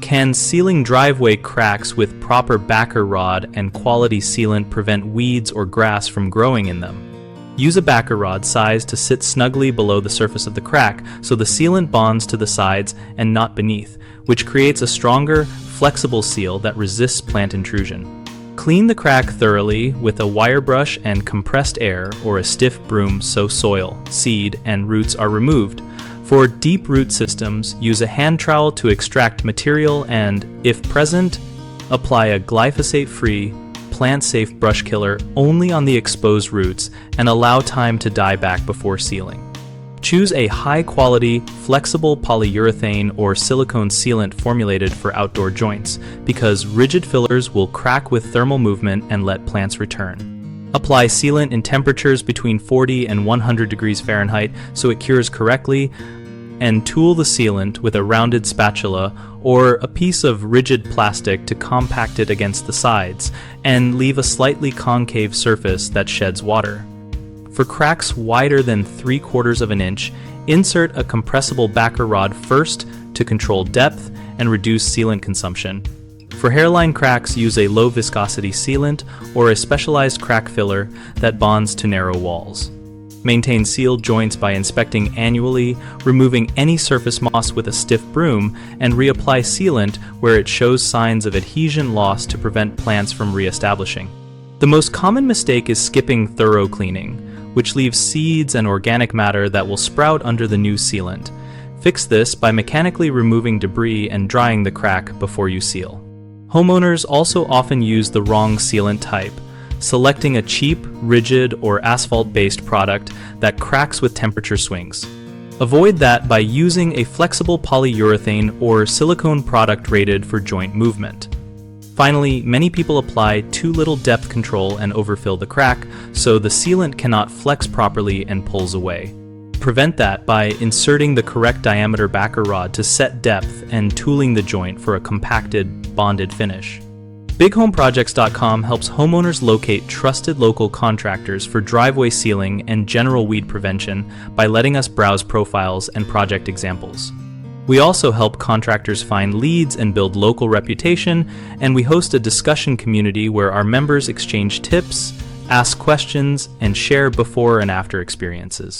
Can sealing driveway cracks with proper backer rod and quality sealant prevent weeds or grass from growing in them? Use a backer rod sized to sit snugly below the surface of the crack so the sealant bonds to the sides and not beneath, which creates a stronger, flexible seal that resists plant intrusion. Clean the crack thoroughly with a wire brush and compressed air or a stiff broom so soil, seed, and roots are removed. For deep root systems, use a hand trowel to extract material and, if present, apply a glyphosate-free, plant-safe brush killer only on the exposed roots and allow time to die back before sealing. Choose a high-quality, flexible polyurethane or silicone sealant formulated for outdoor joints, because rigid fillers will crack with thermal movement and let plants return. Apply sealant in temperatures between 40 and 100 degrees Fahrenheit so it cures correctly, and tool the sealant with a rounded spatula or a piece of rigid plastic to compact it against the sides and leave a slightly concave surface that sheds water. For cracks wider than 3/4 of an inch, insert a compressible backer rod first to control depth and reduce sealant consumption. For hairline cracks, use a low viscosity sealant or a specialized crack filler that bonds to narrow walls. Maintain sealed joints by inspecting annually, removing any surface moss with a stiff broom, and reapply sealant where it shows signs of adhesion loss to prevent plants from reestablishing. The most common mistake is skipping thorough cleaning, which leaves seeds and organic matter that will sprout under the new sealant. Fix this by mechanically removing debris and drying the crack before you seal. Homeowners also often use the wrong sealant type, selecting a cheap, rigid, or asphalt-based product that cracks with temperature swings. Avoid that by using a flexible polyurethane or silicone product rated for joint movement. Finally, many people apply too little depth control and overfill the crack, so the sealant cannot flex properly and pulls away. Prevent that by inserting the correct diameter backer rod to set depth and tooling the joint for a compacted, bonded finish. BigHomeProjects.com helps homeowners locate trusted local contractors for driveway sealing and general weed prevention by letting us browse profiles and project examples. We also help contractors find leads and build local reputation, and we host a discussion community where our members exchange tips, ask questions, and share before and after experiences.